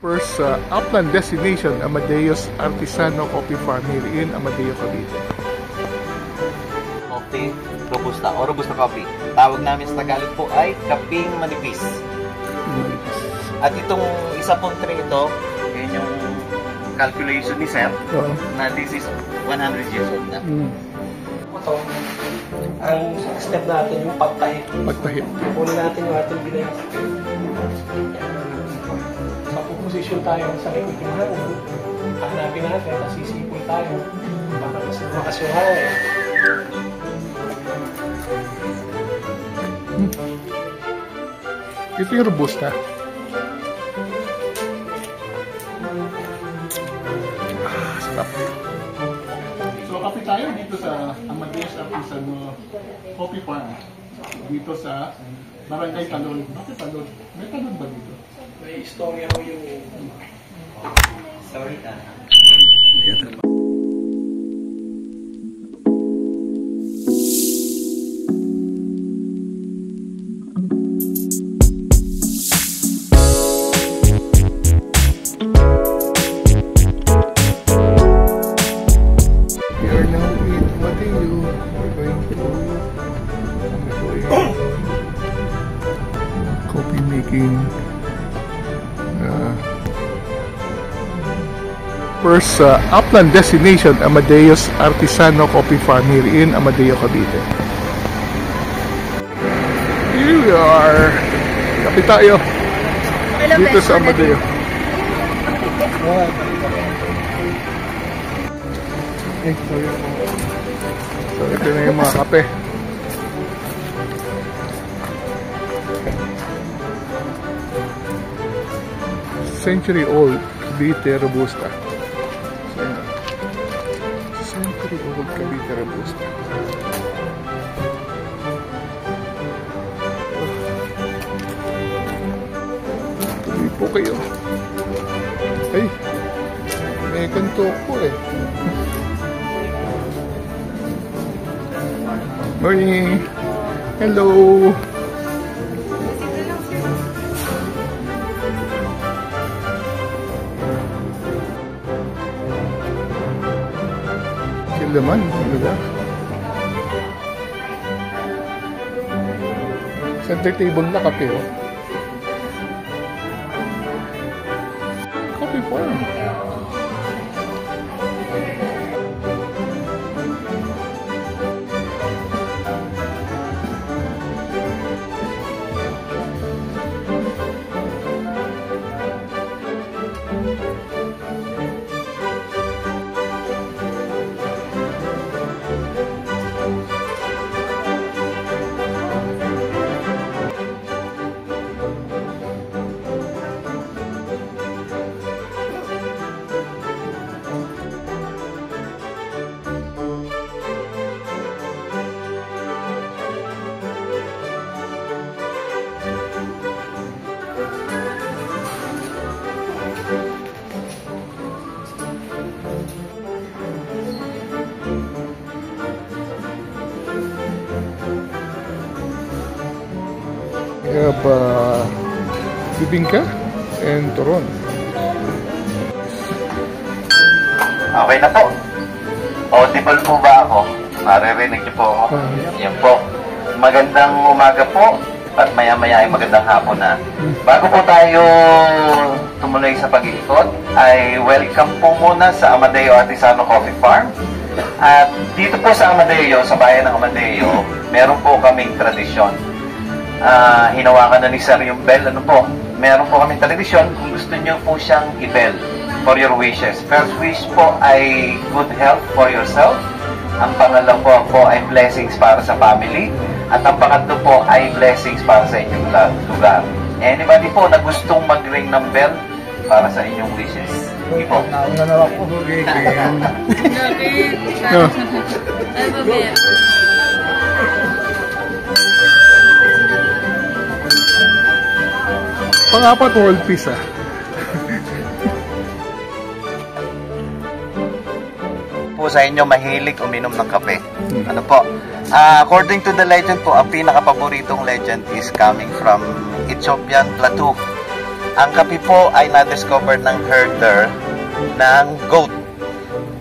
First upland destination, Amadeus Artisano Coffee Farm here in Amadeo, Cavite. Coffee Robusta o Robusta Coffee. Tawag namin sa Tagalog po ay kaping manipis. At itong isa pong tray ito, yun yung calculation ni Sir, na this is 100 years old na. Ito, ang step natin yung pagtahit. Pagtahit. Kunin natin yung ating binayas. Position tayo sa likod yung harong. Hanapin natin, nasisipol tayo. Baka makasuhay. Ito yung Robusta. Sarap. So, kape tayo dito sa Amadeus Artisano Coffee Farm. Dito sa Barangay Talon. Bakit Talon? May Talon ba dito? May istorya ko yung... Sorry ka. We are now in Amadeo. We're going to coffee making. First upland destination, Amadeus Artisano Coffee Farm here in Amadeo, Cavite. Here we are. Kapit tayo dito sa Amadeo. So ito na yung mga kape. Century old Cavite Robusta. Century old Cavite Robusta. Tuloy po kayo. Ay, may ganito po eh. Morning. Hello. Laman, diba? Center table na kape, oh. Coffee farm. We have bibingka and turon. Okay na po. Audible po ba ako? Maririnig niyo po ako? Yan po. Magandang umaga po at maya-maya ay magandang hapon na. Bago po tayo tumuloy sa pag-iikot, ay welcome po muna sa Amadeo Artisano Coffee Farm. At dito po sa Amadeo, sa bayan ng Amadeo, meron po kaming tradisyon. Hinawakan na ni Sir yung bell. Ano po? Meron po kaming tradisyon kung gusto nyo po siyang i-bell for your wishes. First wish po ay good health for yourself. Ang pangalawa po ay blessings para sa family. At ang pangatlo po ay blessings para sa inyong lugar. Anybody po na gustong mag-ring ng bell para sa inyong wishes? Hindi po. Nauna na ako. Pang-apat world peace, ah. Po sa inyo mahilig uminom ng kape. Ano po? According to the legend po, ang pinaka-paboritong legend is coming from Ethiopian Plateau. ang kape po ay na-discover ng herder ng goat.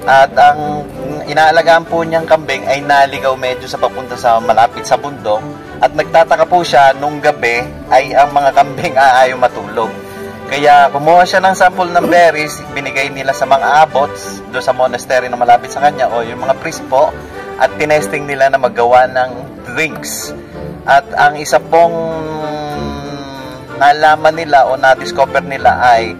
At ang inaalagaan po niyang kambing ay naligaw medyo sa papunta sa malapit sa bundok. At nagtataka po siya nung gabi ay ang mga kambing ayaw matulog. Kaya kumuha siya ng sample ng berries, binigay nila sa mga abots doon sa monastery na malapit sa kanya o yung mga priest po, at tinesting nila na maggawa ng drinks. At ang isa pong nalaman nila o na-discover nila ay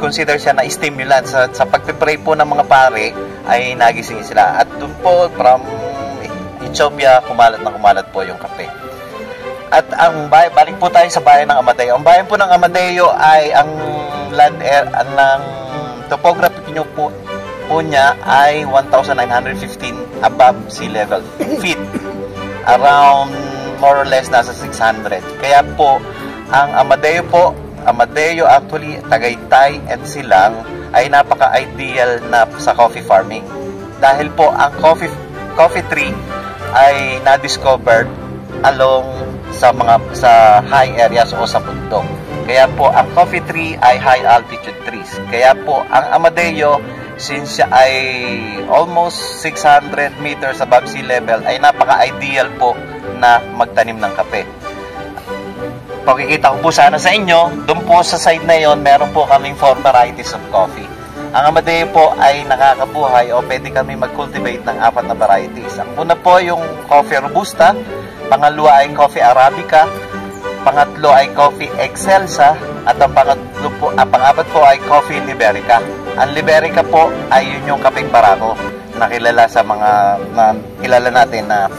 consider siya na stimulant sa pagpipray po ng mga pare ay nagising sila. At doon po from Ethiopia kumalat po yung kape. At balik po tayo sa bayan ng Amadeo. Ang bayan po ng Amadeo ay ang ng topography nyo po niya ay 1,915 above sea level feet, around more or less nasa 600. Kaya po ang Amadeo actually, Tagaytay and Silang ay napaka-ideal na sa coffee farming. Dahil po ang coffee tree ay na-discovered along sa high areas o sa bundok. Kaya po ang coffee tree ay high altitude trees. Kaya po ang Amadeo, since siya ay almost 600 meters above sea level, ay napaka-ideal po na magtanim ng kape. Pakikita ko po sana sa inyo, doon po sa side na yon, meron po kaming 4 varieties of coffee. Ang Amadeo po ay nakakabuhay o pwede kami mag-cultivate ng 4 na varieties. Ang una po yung coffee robusta, pangalawa ay coffee arabica, pangatlo ay coffee excelsa, at ang pang-apat po ay coffee liberica. Ang liberica po ay yun yung kapeng barako na kilala sa kilala natin na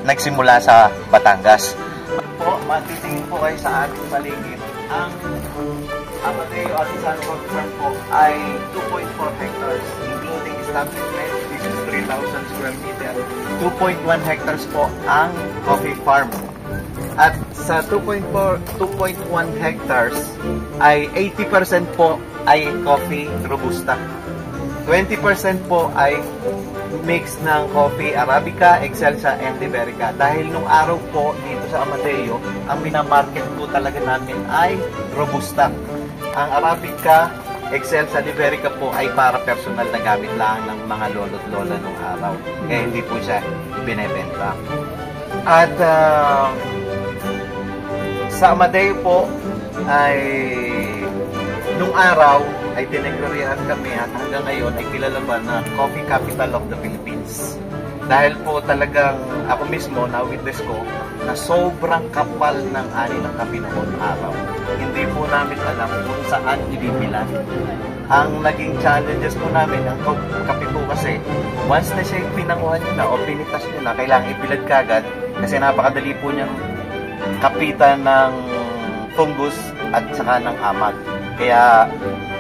nagsimula sa Batangas. Po, matitingin po kayo sa ating paligid. Ang Amadeo Artisan Coffee Farm po ay 2.4 hectares, including establishment. This is 3,000 square meter. 2.1 hectares po ang coffee farm. At sa 2.1 hectares ay 80% po ay coffee robusta. 20% po ay mix ng coffee arabica, excelsa, and liberica. Dahil nung araw po dito sa Amadeo, ang minamarket po talaga namin ay robusta. Ang arabica, excelsa, liberica po ay para personal na gamit lang ng mga lolo't lola nung araw. Kaya hindi po siya binebenta. At sa Amadeo po ay nung araw ay tinagurihan kami at hanggang ngayon ay kilala pa na coffee capital of the Philippines. Dahil po talagang ako mismo na-witness ko na sobrang kapal ng ani ng kape noong araw. Hindi po namin alam kung saan ibibilan. Ang naging challenges po namin, ang kape po kasi, once na siya pinanguhan nyo na o pinitas nyo na, kailangan ibilad kagad kasi napakadali po niyang kapitan ng fungus at saka ng amag. Kaya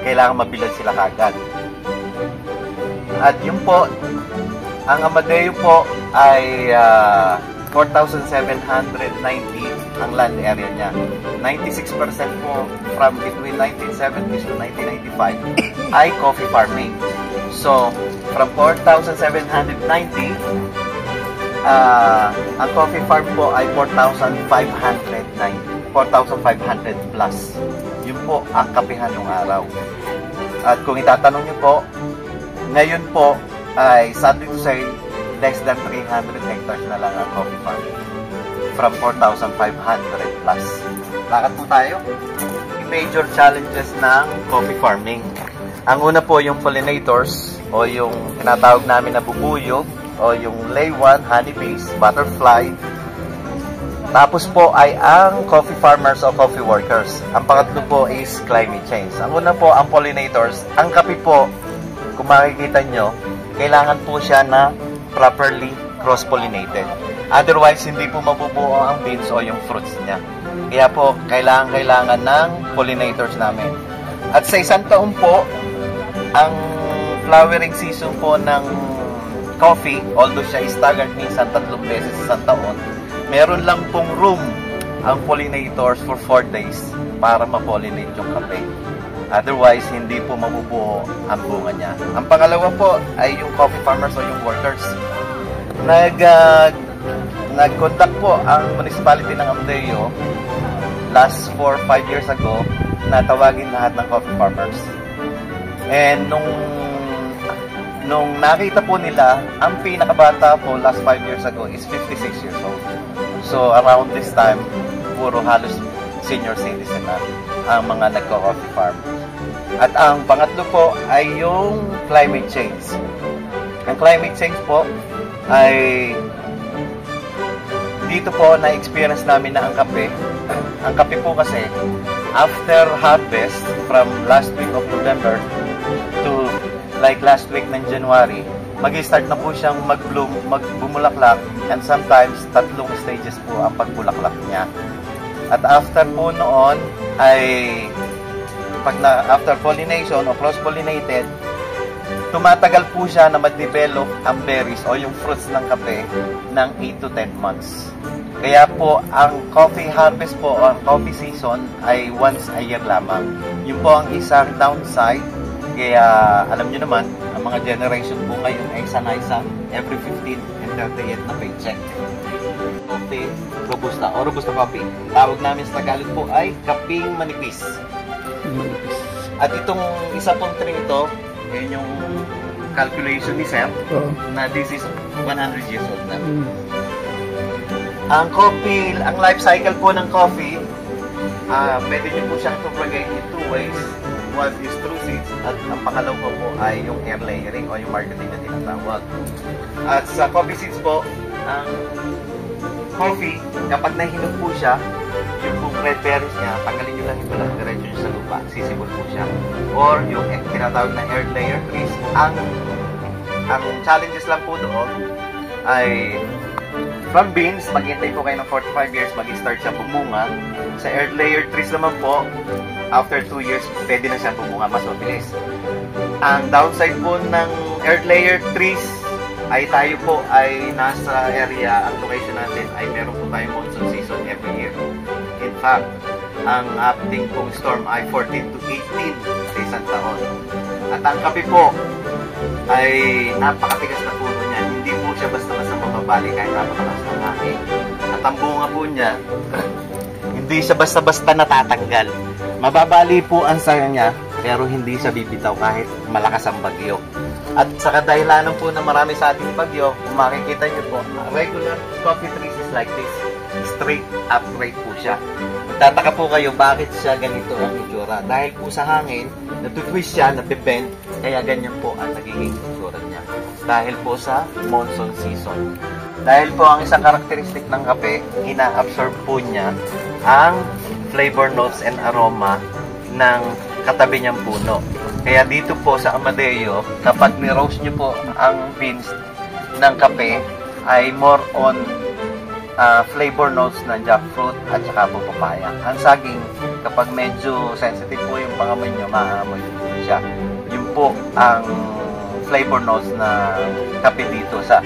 kailangan mabilad sila kagad. At yun po, ang Amadeo po ay 4,790 ang land area niya. 96% po from between 1970s to 1995 ay coffee farming. So, from 4,790, ang coffee farm po ay 4,500 plus. Yun po ang kapihan ng araw. At kung itatanong nyo po, ngayon po ay sadly to say, less than 300 hectares na lang ang coffee farm. From 4,500 plus. Lakad po tayo. Yung major challenges ng coffee farming. Ang una po yung pollinators o yung tinatawag namin na bubuyo o yung laywan, honeybees, butterfly. Tapos po ay ang coffee farmers o coffee workers. Ang pangatlo po is climate change. Ang una po ang pollinators. Ang kape po, kung makikita nyo, kailangan po siya na properly cross-pollinated. Otherwise, hindi po mabubuo ang beans o yung fruits niya. Kaya po, kailangan ng pollinators namin. At sa isang taon po, ang flowering season po ng coffee, although siya is staggered minsan 3 beses sa taon, meron lang pong room ang pollinators for 4 days para ma-pollinate yung kape. Otherwise, hindi po mabubuo ang bunga niya. Ang pangalawa po ay yung coffee farmers o yung workers. nag-conduct po ang municipality ng Amadeo last 4 or 5 years ago na tawagin lahat ng coffee farmers. And nung nakita po nila, ang pinakabata po last 5 years ago is 56 years old. So around this time, puro halos senior citizen na ang mga nagko-coffee farm. At ang pangatlo po ay yung climate change. Ang climate change po ay dito po na-experience namin na ang kape po kasi after harvest from last week of November to like last week ng January, mag-start na po siyang mag-bloom, bumulaklak, and sometimes 3 stages po ang pagbulaklak niya. At after po noon ay after pollination o cross-pollinated, tumatagal po siya na mag-develop ang berries o yung fruits ng kape ng 8 to 10 months. Kaya po, ang coffee harvest po o ang coffee season ay once a year lamang. Yun po ang isang downside. Kaya alam nyo naman, ang mga generation po ngayon ay sanay sa every 15 and 38 na paycheck. Coffee Robusta o Robusta coffee. Tawag namin sa Tagalog po ay kaping manipis. At itong isa pong tray ito, yun yung calculation ni Sir, na this is 100 years old na. Ang coffee, ang life cycle po ng coffee, pwede nyo po siyang propagate in 2 ways. One is through seeds, at ang pangalawa po ay yung air layering o yung marketing na tinatawag. At sa coffee seeds po, ang coffee, kapag nahinog po siya, yung pong red berries niya, tanggalin nyo lang ito lang, diretso nyo sa lupa, sisibol po siya. Or yung tinatawag na air layer trees, ang challenges lang po doon ay from beans, maghintay po kayo ng 45 years, mag-start siya bumunga. Sa air layer trees naman po, after 2 years, pwede na siya bumunga, mas mabilis. Ang downside po ng air layer trees ay tayo po ay nasa area, ang location natin ay meron po tayong monsoon season every year. In fact, ang ating pong storm ay 14 to 18 sa isang taon. At ang kape po ay napakatigas na puno niya. Hindi po siya basta-basta mababali kahit napakalakas ng hangin. At ang bunga po niya, hindi siya basta-basta natatanggal. Mababali po ang saya niya, pero hindi siya bibitaw kahit malakas ang bagyo. At sa kadahilanan po na marami sa ating bagyo, kung makikita niyo po, regular coffee trees is like this. Straight upright po siya. Magtataka po kayo bakit siya ganito ang itsura. Dahil po sa hangin, natutwist siya, napibend, kaya ganyan po ang nagiging itsura niya. Dahil po sa monsoon season. Dahil po ang isang karakteristik ng kape, ina-absorb po niya ang flavor notes and aroma ng katabi niyang puno. Kaya dito po sa Amadeo, kapag ni-roast niyo po ang beans ng kape, ay more on flavor notes ng jackfruit at saka po papaya. Ang saging, kapag medyo sensitive po yung pangamoy nyo, maamoy siya. Yun po ang flavor notes ng kape dito sa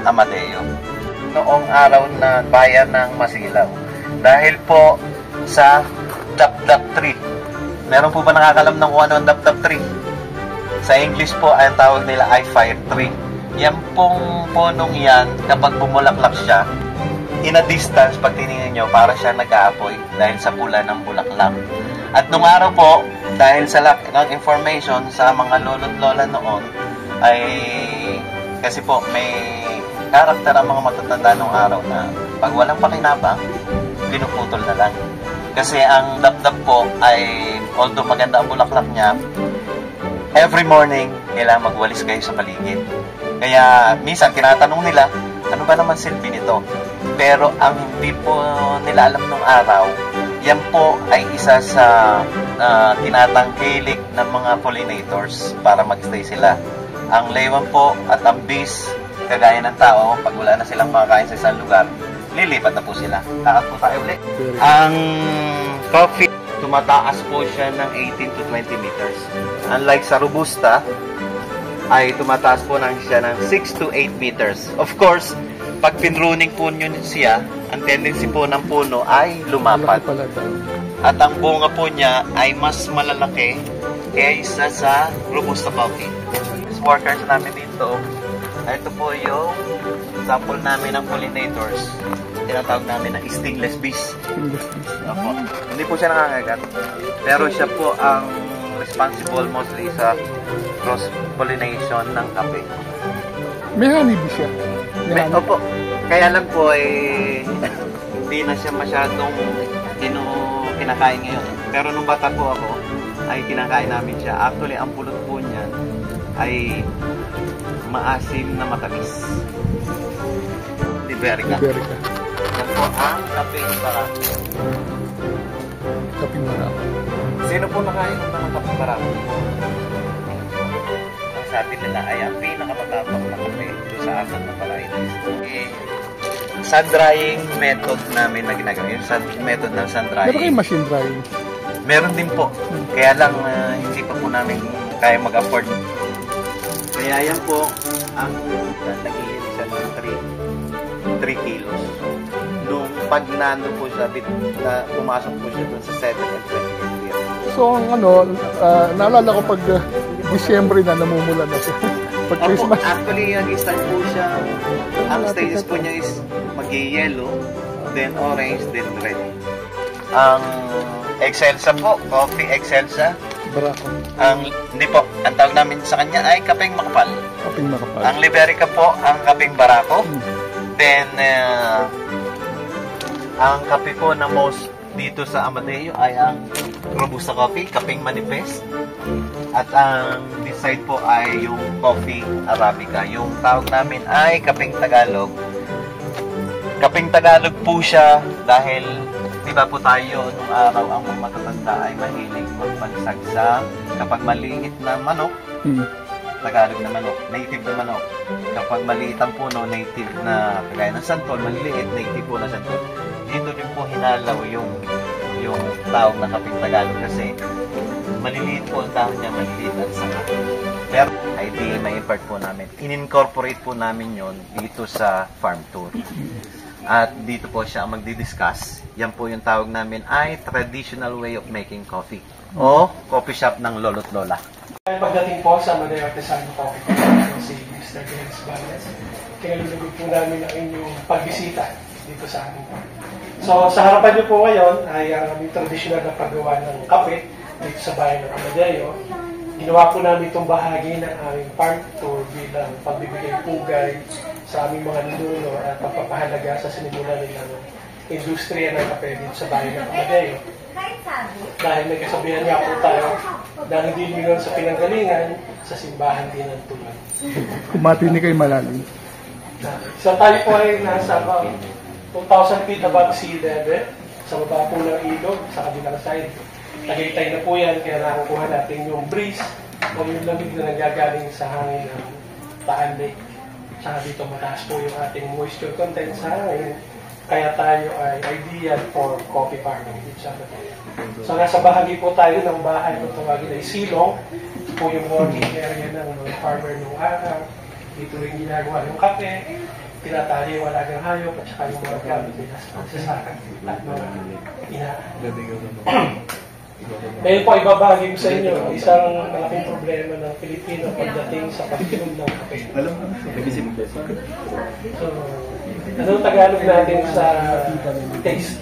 Amadeo. Noong araw na bayan ng Masilaw, dahil po sa dap-dap tree. Meron po ba nakakalam ng kung ano ang dap-dap tree? Sa English po, ang tawag nila ay fire tree. Yan pong punong yan, kapag bumulaklak siya, in a distance, pag tinignan nyo, para siya nag-aapoy dahil sa pula ng bulaklak. At nung araw po, dahil sa lack ng information sa mga lolo't lola noon, ay kasi po may karakter ang mga matatanda nung araw na pag walang pakinabang, pinuputol na lang. Kasi ang dap-dap po ay, although maganda ang bulaklak niya, every morning, kailangan magwalis kayo sa paligid. Kaya minsan tinatanong nila, ano ba naman silbi nito? Pero ang hindi po nila alam nung araw, yan po ay isa sa tinatangkilik ng mga pollinators para magstay sila. Ang laywan po at ang bees, kagaya ng tao, pag wala na silang makakain sa isang lugar, lilipat na po sila. Lahat po tayo ulit. Ang coffee, tumataas po siya ng 18 to 20 meters. Unlike sa Robusta, ay tumataas po siya ng 6 to 8 meters. Of course, pag pinruning po nyo siya, ang tendency po ng puno ay lumapat. At ang bunga po niya ay mas malalaki kaysa sa Robusta coffee. Workers namin dito, ito po yung sample namin ng pollinators, tinatawag namin na stingless bees. Opo. Hindi po siya nangangagat. Pero siya po ang responsible mostly sa cross-pollination ng kape. May honeybee siya. Opo. Kaya lang po hindi na siya masyadong kinakain ngayon. Pero nung bata po ako, ay kinakain namin siya. Actually, ang pulot po niyan ay maasim na matamis. Liberica. Yan po ang kapeng barako. Kapeng barako. Sino po nakain ng mga kapeng barako? Ang sabi nila ay ang pinakamatapang na kape doon sa akin na palain. Sun drying method namin na ginagawa. Yung method ng sun drying. Meron kayong machine drying? Meron din po. Kaya lang hindi pa po namin kaya mag-afford. Kaya yan po ang nagiging siya ng 3 kilos. Nung pag nano po siya, pumasok po siya dun sa 7 and 28 years. So, ang naalala ko pag Disyembre na namumula na siya. Pag Christmas. Actually, nag-start po siya, ang stages po niya is mag-yellow, then orange, then red. Ang Excelsa po, coffee Excelsa. Barako. Hindi po, ang tawag namin sa kanya ay kapeng makapal. Kapeng makapal. Ang Liberica po, ang kapeng barako. Then, ang kape po na most dito sa Amadeo ay ang Robusta Coffee, kapeng manifest. At ang this side po ay yung coffee Arabica. Yung tawag namin ay kapeng Tagalog. Kapeng Tagalog po siya dahil di ba po tayo nung araw ang mga matatanda ay mahilig magpansag sa kapag maliit na manok, Tagalog na manok, native na manok. Kapag maliit ang puno, native na kagaya ng santol, maliliit, native po na santol. Dito din po hinalaw yung tawag na kapeng Tagalog kasi maliliit po ang dahon niya, maliliit ang sanga. Pero ay di ma-impart po namin. In-incorporate po namin yon dito sa farm tour. At dito po siya magdi-discuss. Yan po yung tawag namin ay traditional way of making coffee o coffee shop ng lolo't lola. Pagdating po sa Amadeo Artesan Coffee si Mr. James Valdez, kinalulugod po namin ang inyong pagbisita dito sa amin. So sa harapan niyo po ngayon ay ang aming traditional na paggawa ng kape dito sa bayan ng Amadeo. Ginawa po namin itong bahagi ng aming farm tour bilang pagbibigay pugay sa aming mga ninuno at pagpapahalaga sa sinimulan nilang industriya ng kape dito sa bayan ng Amadeo. Dahil may kasabihan nga po tayo na hindi lingon sa pinanggalingan, sa simbahan din ang tulad. Kumatinig kayo malalim. So tayo po ay nasa 2,000 feet above sea level sa baba po ng ilog sa kabilang side. Tagaytay na po yan, kaya nakukuha natin yung breeze o yung lamig na nanggagaling sa hangin ng Taal Lake. Saka dito mataas po yung ating moisture content sa hangin. Kaya tayo ay ideal for coffee farming. So nasa bahagi po tayo ng bahay kung tawagin ay silong. Ito po yung working area ng mga farmer noong araw. Dito rin ginagawa yung kape. Tinatali yung alagang hayop at saka yung mga gamit nila sa pagsasakan at mga inaan. Ngayon po ibabahagi ko sa inyo isang malaking problema ng Pilipino pagdating sa pagtinom ng kape. So, anong Tagalog natin sa taste?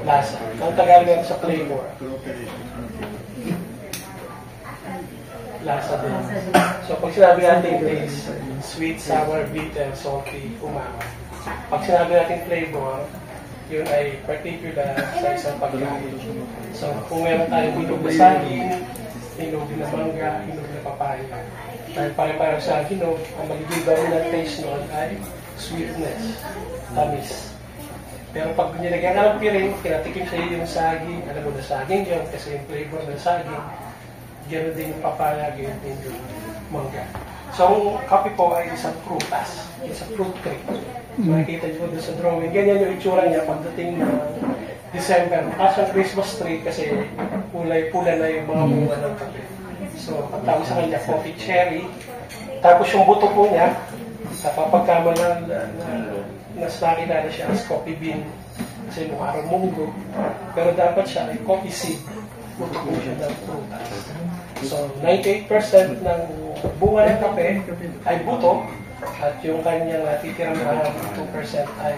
Lasa. Anong Tagalog natin sa flavor? Lasa din. So, pag sinabi natin taste, sweet, sour, bitter, salty, umawa. Pag sinabi natin flavor, yun ay particular sa isang pagkain. So, kung meron tayong hinog na saging, hinog na mangga, hinog na papaya, dahil pare-pareho sa hinog, ang magiging dominant taste nun ay sweetness, tamis. Pero pag nilagyan ka ng piring, kinatikim sa iyo yung saging, alam mo na saging yun, kasi yung flavor ng saging, gano'n din yung papaya, gano'n din yung mangga. So, ang kape po ay isang prutas, isang fruit tree. So, nakikita nyo doon sa drawing. Ganyan yung itsura niya pagdating ng December. As ang Christmas tree kasi pula na yung mga bunga ng kape. So, ang tawag sa kanya, coffee cherry. Tapos yung buto po niya, sa papagkamalan na nakilala siya as coffee bean. Kasi nung araw munggo. Pero dapat siya ay coffee seed. Buto po siya ng prutas. So, 98% ng bunga ng kape ay buto. At yung kanyang natitirang 2% ay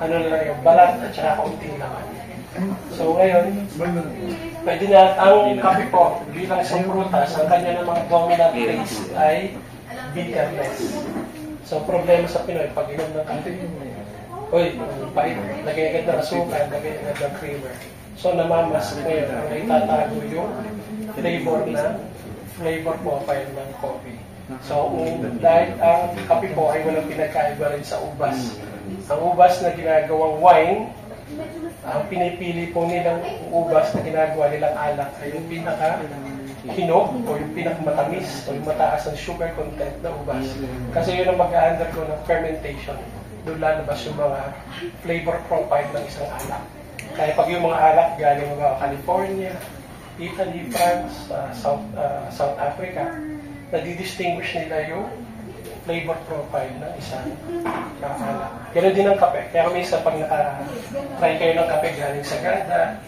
ano na lang yung balat at saka kaunting laman. So ngayon, pwede na ang kape po bilang isang prutas, ang kanya namang dominant taste ay bitterness. So problema sa Pinoy, pag inom ng kape, uy, pait, lagay agad ng asukal, lagay agad ng creamer. So namamas ngayon, ang itatago yung flavor profile ng coffee. So dahil ang kape po ay walang pinagkaiba rin sa ubas. Ang ubas na ginagawang wine, ang pinipili po nilang ubas na ginagawa nilang alak ay yung pinaka-hinog o yung pinaka-matamis o yung mataas ang sugar content na ubas. Kasi yun ang mag-undergo ng fermentation. Doon lalabas yung mga flavor profile ng isang alak. Kaya pag yung mga alak galing mga California, Italy, France, South Africa, nadidistinguish nila yung flavor profile ng isang alak. Ganoon din ang kape. Kaya minsan pag naka-try kayo ng kape galing sa Ganda,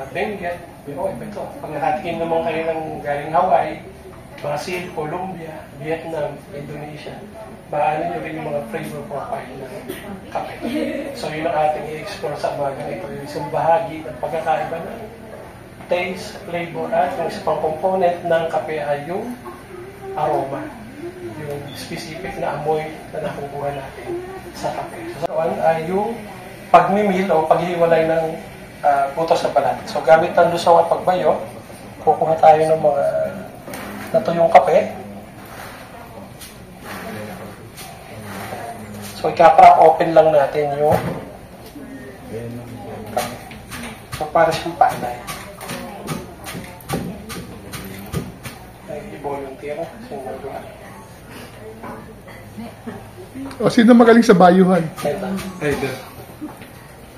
Benguet, iba ito. Pag nakatikim naman kayo ng galing Hawaii, Brazil, Colombia, Vietnam, Indonesia, maano nyo rin yung mga flavor profile ng kape. So yun ang ating i-explore sa umaga ito. Yung isang bahagi ng pagkakaiba ng taste, flavor, at yung isa pang component ng kape ay yung aroma. Yung specific na amoy na nakukuha natin sa kape. So, ay yung pagmimil o paghiwalay ng buto sa balat. So, gamit ng lusong at pagbayo, kukuha tayo ng mga natuyong kape. So, ika-crack open lang natin yung kape. So, para siyang panay. Ay, i-volunteer. Sinagawa. O, sino magaling sa bayuhan? Eric.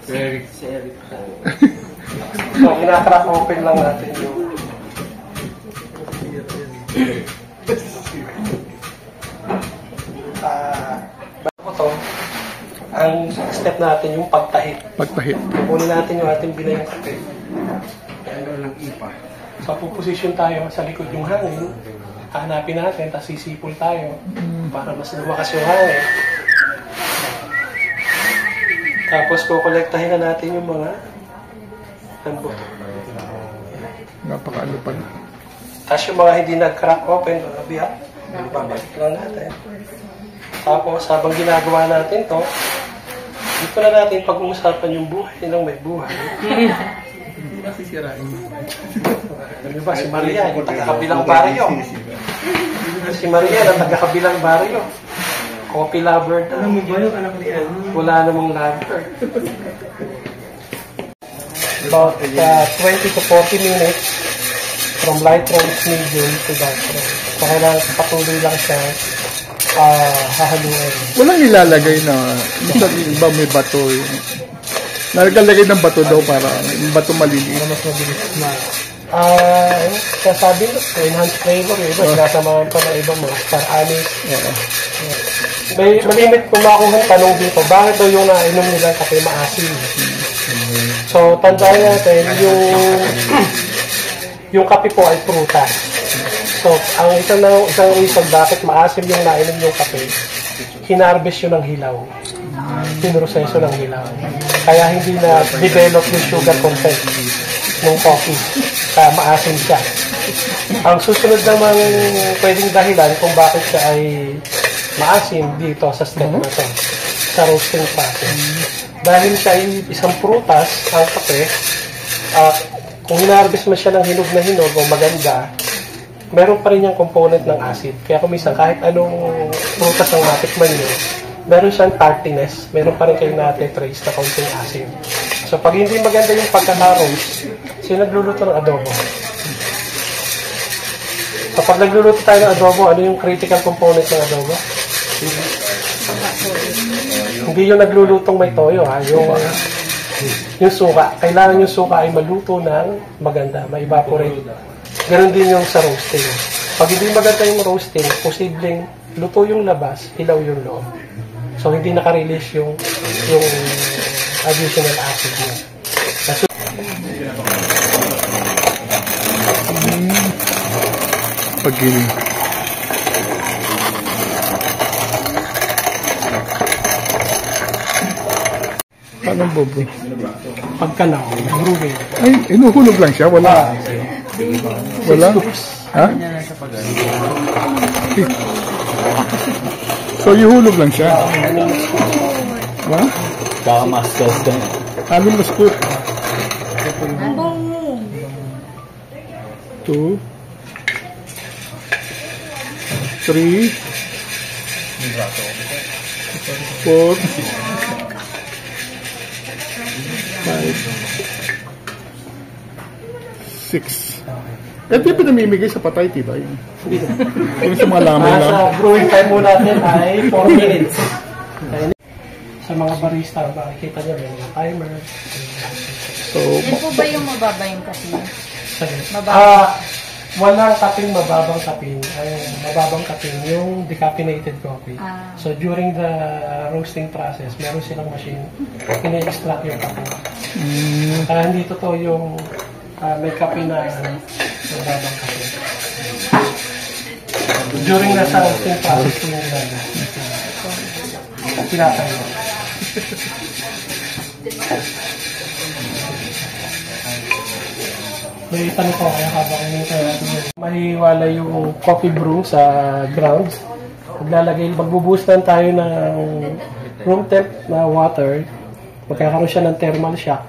Si Eric. So, kinakrak open lang natin yung bago to, ang step natin yung pagtahit. Pagtahit. Kukunin natin yung ating binayang kape. So, puposisyon tayo sa likod yung hangin. Hanapin natin, tapos sisipol tayo para mas lumakas yung hangin. Tapos kukolektahin na natin yung mga lambot. Napakaano pa na. Tapos yung mga hindi nag-crack open, mga biyak, babalik lang natin. Tapos habang ginagawa natin to, dito na natin pag-uusapan yung buhay ng may buhay. Hindi masisirain. Ano ba, si Maria, yung taga-kabilang baryo. Si Maria, ang taga-kabilang baryo. Coffee lover na. Alam mo ba yung anak ni Ano? Wala namang lover. About 20 to 40 minutes from light roast medium to dark roast. So, kailangan patuloy lang siya hahaluin. Walang ilalagay na, minsan iba may bato. Nalagay ng bato daw para yung bato maliliit. Mas mabilis na. Sasabi mo, enhanced flavor, iba, sinasamahan pa ng iba mo, star anise. May malimit kung makuha ng tanong dito, bakit daw yung nainom nila kape maasim? So, tandaan natin, yung kape po ay prutas. So, ang isang reason bakit maasim yung nainom yung kape, hinarvest yun ng hilaw. Pinroseso ng hilaw. Kaya hindi na develop yung sugar content ng coffee. Kaya maasim siya. Ang susunod namang pwedeng dahilan kung bakit siya ay maasim dito sa step na to, sa roasting process. Dahil siya ay isang prutas, ang kape, kung hinarvest mo siya ng hinog na hinog o maganda, meron pa rin yung component ng acid. Kaya kung minsan, kahit anong prutas ang matikman nyo, meron siyang tartiness, meron pa rin kayo trace na kaunting acid. So, pag hindi maganda yung pagkaka-roast, sino nagluluto ng adobo? So, pag nagluluto tayo ng adobo, ano yung critical component ng adobo? Hindi yung naglulutong may toyo, ha? Yung suka. Kailangan yung suka ay maluto ng maganda, ma-evaporate. Ganon din yung sa roasting. Pag hindi maganda yung roasting, posibleng luto yung labas, hilaw yung loob. So, hindi naka-release yung additional acid mo. Paggiling. Nagbo-brew. Pagkalaw, brewing. Ay, inuhulog lang siya? Wala? Wala? Ha? So, ihulog lang siya? Ha? Baka masters ka na. Anim na scoop. 2 3 4 5 6. Ito yung pinamimigay sa patay, diba? Yung sa mga lamay lang. Sa brewing time mo natin ay 4 minutes. Sa mga barista, makikita nyo may mga timer. So, Yan po ba yung mababa yung kape? Walang kaping mababang kaping. Mababang kaping yung decaffeinated coffee. So during the roasting process, meron silang machine ina-extract yung kape. Kaya hindi totoo yung may kape na mababang kape. During the roasting process yung tinatayo. May tanong ko kaya habang mahiwala yung coffee brew sa grounds. Magbuboostan tayo ng room temp na water. Magkakaroon siya ng thermal shock.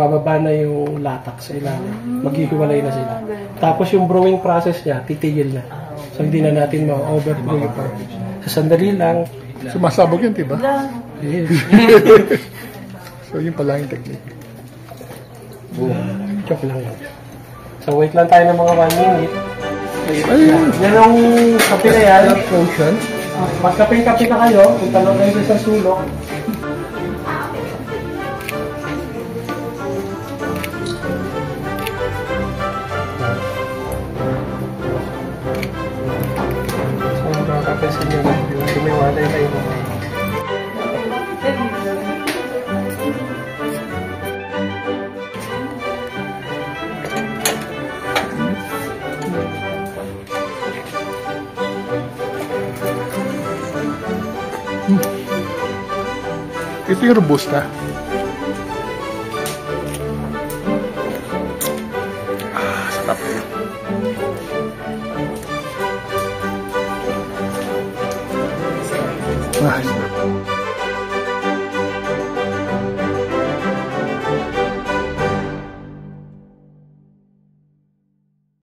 Bababa na yung latak sa ilalim. Maghihiwalay na sila. Tapos yung brewing process niya, titigil na. So hindi na natin ma-overbrew yung coffee. So sandali lang. sumasabog yun, diba? Yes. So yun pala yung technique. Joke lang yun. So wait lang tayo ng mga 1 minute. Ayun. Yan ang kape na yan. Potion. Magkape-kape na kayo. Punta lang kayo sa sulok. So makakapansin nyo lang yung tumiwalay kayo. Ito yung robusta. Sarap. Ah,